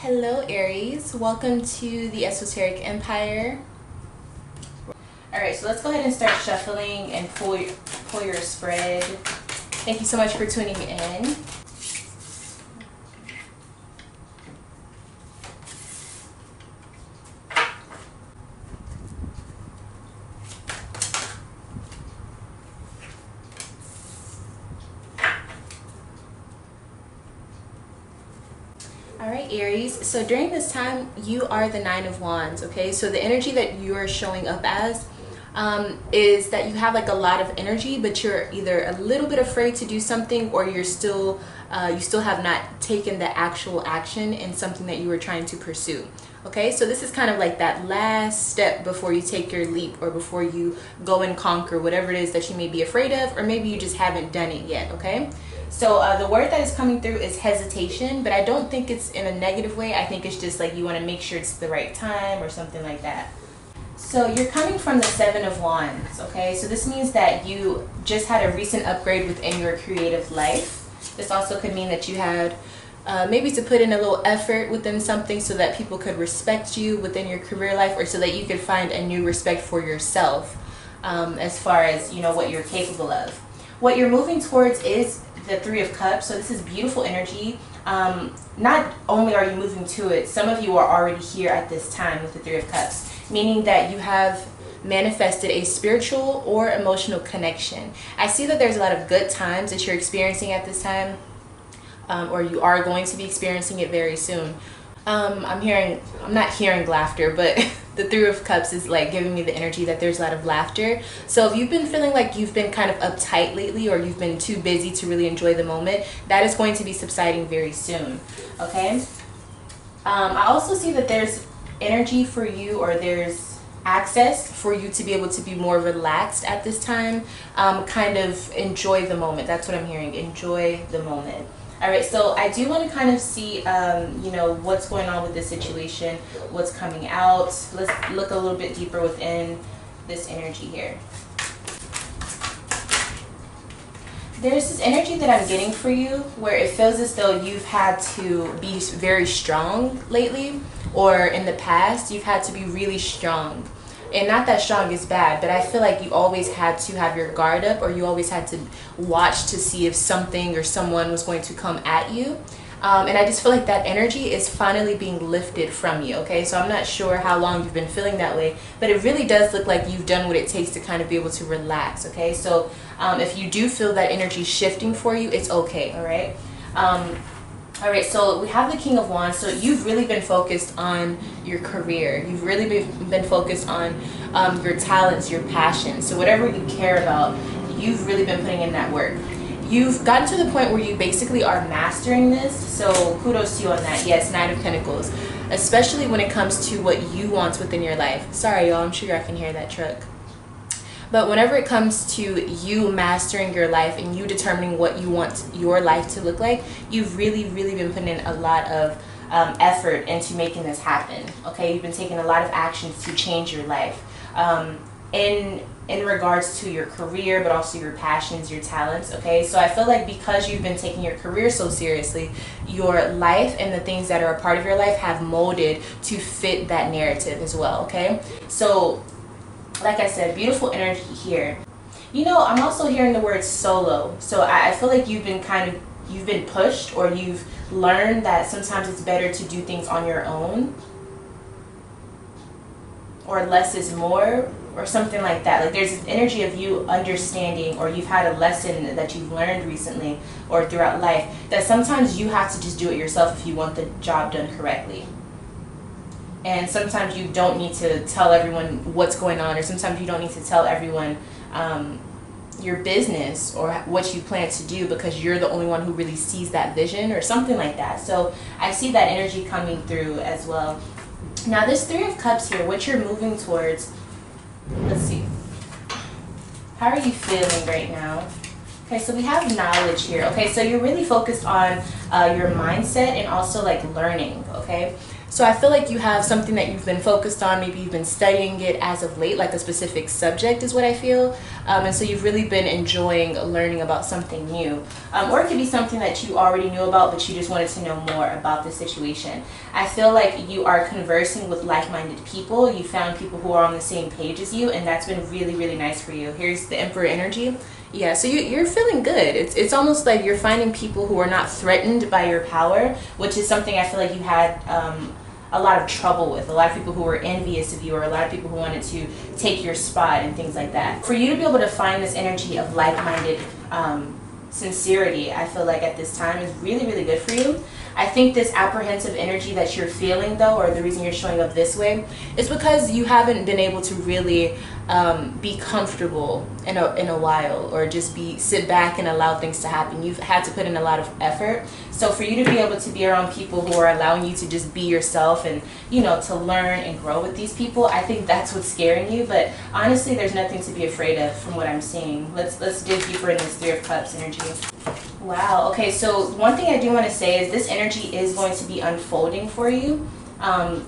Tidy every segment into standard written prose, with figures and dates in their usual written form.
Hello Aries, welcome to the Esoteric Empire. Alright, so let's go ahead and start shuffling and pull your spread. Thank you so much for tuning in. Alright Aries, so during this time you are the Nine of Wands, okay? So the energy that you are showing up as is that you have like a lot of energy, but you're either a little bit afraid to do something, or you still have not taken the actual action in something that you were trying to pursue. Okay, so this is kind of like that last step before you take your leap, or before you go and conquer whatever it is that you may be afraid of, or maybe you just haven't done it yet. Okay, so the word that is coming through is hesitation, but I don't think it's in a negative way. I think it's just like you want to make sure it's the right time or something like that. So you're coming from the Seven of Wands, okay? So this means that you just had a recent upgrade within your creative life. This also could mean that you had maybe to put in a little effort within something so that people could respect you within your career life, or so that you could find a new respect for yourself as far as, you know, what you're capable of. What you're moving towards is the Three of Cups. So this is beautiful energy. Not only are you moving to it, some of you are already here at this time with the Three of Cups, meaning that you have manifested a spiritual or emotional connection. I see that there's a lot of good times that you're experiencing at this time, or you are going to be experiencing it very soon. I'm not hearing laughter, but the Three of Cups is like giving me the energy that there's a lot of laughter. So if you've been feeling like you've been kind of uptight lately, or you've been too busy to really enjoy the moment, that is going to be subsiding very soon. Okay. I also see that there's energy for you, or there's access for you to be able to be more relaxed at this time. Kind of enjoy the moment. That's what I'm hearing. Enjoy the moment. All right, so I do want to kind of see, you know, what's going on with this situation, what's coming out. Let's look a little bit deeper within this energy here. There's this energy that I'm getting for you where it feels as though you've had to be very strong lately, or in the past you've had to be really strong. And not that strong is bad, but I feel like you always had to have your guard up, or you always had to watch to see if something or someone was going to come at you. And I just feel like that energy is finally being lifted from you. Okay, so I'm not sure how long you've been feeling that way, but it really does look like you've done what it takes to kind of be able to relax. Okay, so if you do feel that energy shifting for you, it's okay. All right. All right, so we have the King of Wands. So you've really been focused on your career. You've really been focused on your talents, your passions. So whatever you care about, you've really been putting in that work. You've gotten to the point where you basically are mastering this. So kudos to you on that. Yes, Nine of Pentacles, especially when it comes to what you want within your life. Sorry, y'all, I'm sure I can hear that truck. But whenever it comes to you mastering your life and you determining what you want your life to look like, you've really been putting in a lot of effort into making this happen. Okay, you've been taking a lot of actions to change your life in regards to your career, but also your passions, your talents. Okay, so I feel like because you've been taking your career so seriously, your life and the things that are a part of your life have molded to fit that narrative as well. Okay, so like I said, beautiful energy here. You know, I'm also hearing the word solo. So I feel like you've been pushed, or you've learned that sometimes it's better to do things on your own, or less is more, or something like that. Like there's this energy of you understanding, or you've had a lesson that you've learned recently or throughout life, that sometimes you have to just do it yourself if you want the job done correctly. And sometimes you don't need to tell everyone what's going on, or sometimes you don't need to tell everyone your business or what you plan to do, because you're the only one who really sees that vision, or something like that. So I see that energy coming through as well. Now this Three of Cups here, what you're moving towards, let's see. How are you feeling right now? Okay, so we have knowledge here. Okay, so you're really focused on your mindset and also like learning, okay? So I feel like you have something that you've been focused on. Maybe you've been studying it as of late, like a specific subject is what I feel. And so you've really been enjoying learning about something new. Or it could be something that you already knew about, but you just wanted to know more about the situation. I feel like you are conversing with like-minded people. You found people who are on the same page as you, and that's been really, really nice for you. Here's the Emperor energy. Yeah, so you're feeling good. It's almost like you're finding people who are not threatened by your power, which is something I feel like you had a lot of trouble with. A lot of people who were envious of you, or a lot of people who wanted to take your spot and things like that. For you to be able to find this energy of like-minded sincerity, I feel like at this time is really, really good for you. I think this apprehensive energy that you're feeling though, or the reason you're showing up this way, is because you haven't been able to really be comfortable in a while, or just sit back and allow things to happen. You've had to put in a lot of effort. So for you to be able to be around people who are allowing you to just be yourself and, you know, to learn and grow with these people, I think that's what's scaring you. But honestly, there's nothing to be afraid of from what I'm seeing. Let's dig deeper in this Three of Cups energy. Wow. Okay, so one thing I do want to say is this energy is going to be unfolding for you,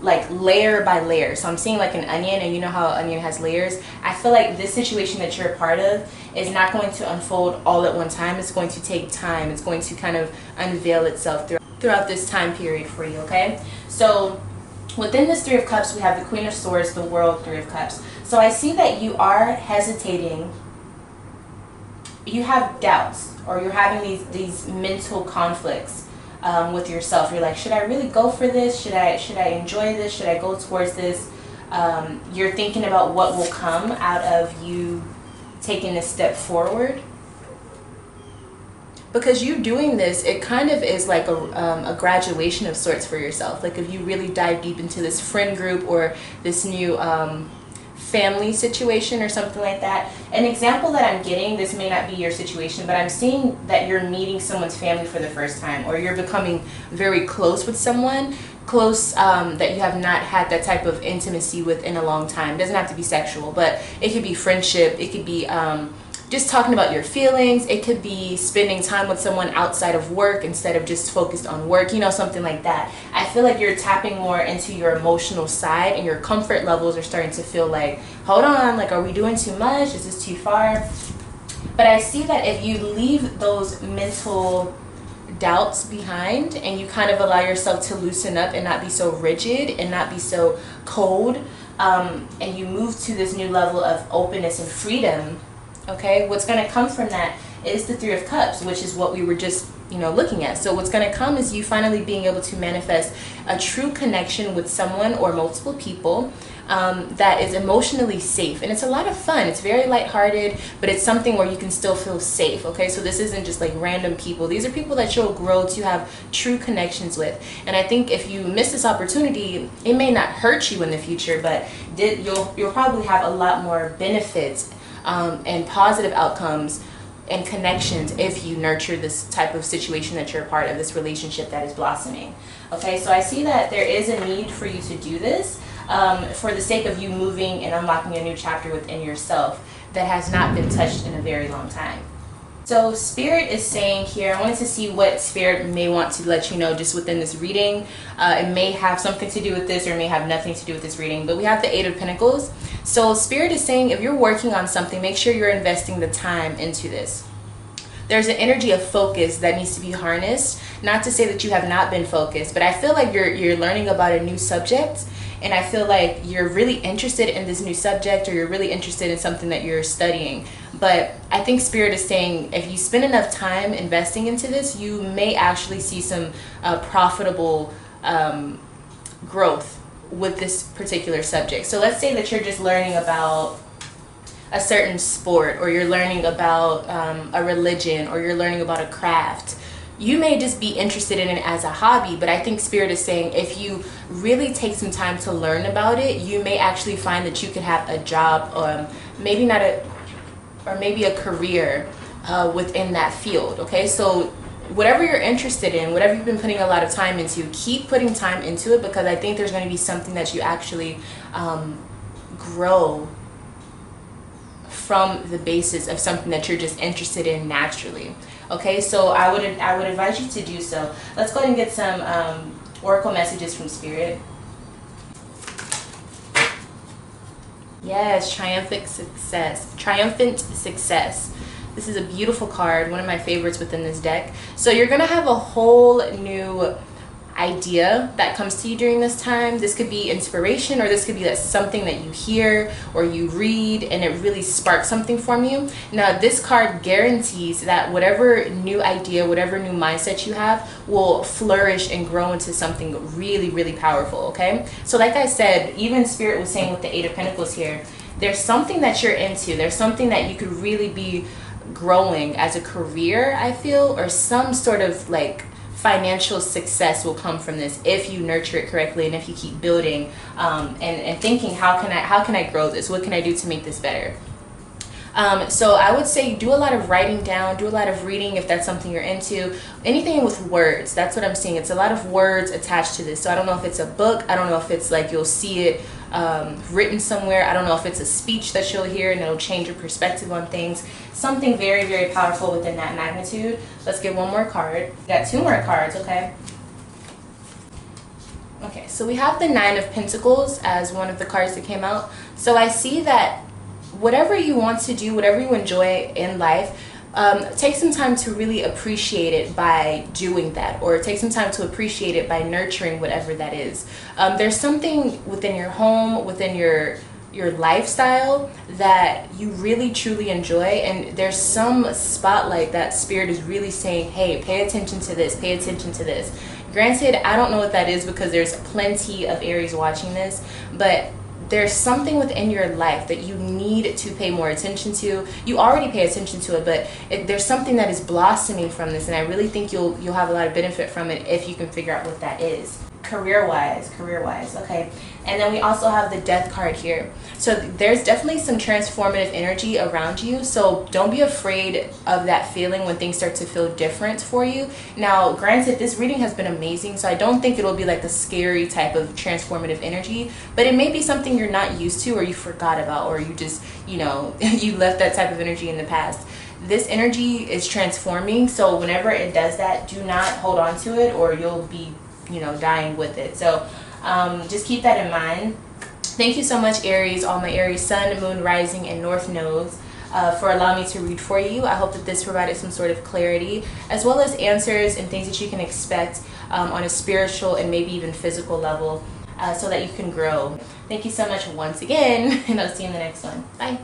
like layer by layer. So I'm seeing like an onion, and you know how an onion has layers. I feel like this situation that you're a part of is not going to unfold all at one time. It's going to take time. It's going to kind of unveil itself throughout this time period for you, okay? So within this Three of Cups, we have the Queen of Swords, the World, Three of Cups. So I see that you are hesitating. You have doubts, or you're having these mental conflicts with yourself. You're like, should I really go for this? Should I enjoy this? Should I go towards this? You're thinking about what will come out of you taking this step forward. Because you doing this, it kind of is like a graduation of sorts for yourself. Like if you really dive deep into this friend group or this new family situation or something like that. An example that I'm getting, this may not be your situation, but I'm seeing that you're meeting someone's family for the first time, or you're becoming very close with someone, that you have not had that type of intimacy with in a long time. It doesn't have to be sexual, but it could be friendship, it could be just talking about your feelings, it could be spending time with someone outside of work instead of just focused on work, you know, something like that. I feel like you're tapping more into your emotional side, and your comfort levels are starting to feel like, hold on, like, are we doing too much? Is this too far? But I see that if you leave those mental doubts behind and you kind of allow yourself to loosen up and not be so rigid and not be so cold, and you move to this new level of openness and freedom, okay, what's going to come from that is the Three of Cups, which is what we were just, you know, looking at. So what's going to come is you finally being able to manifest a true connection with someone or multiple people that is emotionally safe. And it's a lot of fun. It's very lighthearted, but it's something where you can still feel safe, okay? So this isn't just like random people. These are people that you'll grow to have true connections with. And I think if you miss this opportunity, it may not hurt you in the future, but you'll probably have a lot more benefits and positive outcomes and connections if you nurture this type of situation that you're a part of, this relationship that is blossoming. Okay, so I see that there is a need for you to do this for the sake of you moving and unlocking a new chapter within yourself that has not been touched in a very long time. So Spirit is saying here, I wanted to see what Spirit may want to let you know just within this reading. It may have something to do with this, or it may have nothing to do with this reading, but we have the Eight of Pentacles. So Spirit is saying if you're working on something, make sure you're investing the time into this. There's an energy of focus that needs to be harnessed. Not to say that you have not been focused, but I feel like you're learning about a new subject, and I feel like you're really interested in this new subject, or you're really interested in something that you're studying. But I think Spirit is saying if you spend enough time investing into this, you may actually see some profitable growth with this particular subject. So let's say that you're just learning about a certain sport, or you're learning about a religion, or you're learning about a craft. You may just be interested in it as a hobby, but I think Spirit is saying if you really take some time to learn about it, you may actually find that you could have a job, maybe not or maybe a career within that field. Okay, so whatever you're interested in, whatever you've been putting a lot of time into, keep putting time into it, because I think there's going to be something that you actually grow from the basis of something that you're just interested in naturally. Okay, so I would advise you to do so. Let's go ahead and get some oracle messages from Spirit. Yes, triumphant success. Triumphant success. This is a beautiful card, one of my favorites within this deck. So you're going to have a whole new idea that comes to you during this time. This could be inspiration, or this could be something that you hear or you read and it really sparks something from you. Now this card guarantees that whatever new idea, whatever new mindset you have will flourish and grow into something really, really powerful. Okay, so like I said, even Spirit was saying with the Eight of Pentacles here, there's something that you're into, there's something that you could really be growing as a career, I feel, or some sort of like financial success will come from this if you nurture it correctly and if you keep building and thinking, how can I grow this, what can I do to make this better. So I would say do a lot of writing down, do a lot of reading if that's something you're into. Anything with words, that's what I'm seeing. It's a lot of words attached to this. So I don't know if it's a book, I don't know if it's like you'll see it written somewhere, I don't know if it's a speech that you'll hear and it'll change your perspective on things. Something very, very powerful within that magnitude. Let's get one more card. We got two more cards, okay? Okay, so we have the Nine of Pentacles as one of the cards that came out. So I see that whatever you want to do, whatever you enjoy in life, take some time to really appreciate it by doing that, or take some time to appreciate it by nurturing whatever that is. There's something within your home, within your lifestyle that you really truly enjoy, and there's some spotlight that Spirit is really saying, hey, pay attention to this, pay attention to this. Granted, I don't know what that is because there's plenty of Aries watching this, but there's something within your life that you need to pay more attention to. You already pay attention to it, but there's something that is blossoming from this, and I really think you'll have a lot of benefit from it if you can figure out what that is. Career-wise, okay. And then we also have the Death card here. So there's definitely some transformative energy around you. So don't be afraid of that feeling when things start to feel different for you. Now, granted, this reading has been amazing, so I don't think it'll be like a scary type of transformative energy, but it may be something you're not used to, or you forgot about, or you just, you know, you left that type of energy in the past. This energy is transforming, so whenever it does that, do not hold on to it, or you'll be, you know, dying with it. So just keep that in mind. Thank you so much, Aries, all my Aries sun, moon, rising, and north nodes, for allowing me to read for you. I hope that this provided some sort of clarity, as well as answers and things that you can expect on a spiritual and maybe even physical level, so that you can grow. Thank you so much once again, and I'll see you in the next one. Bye.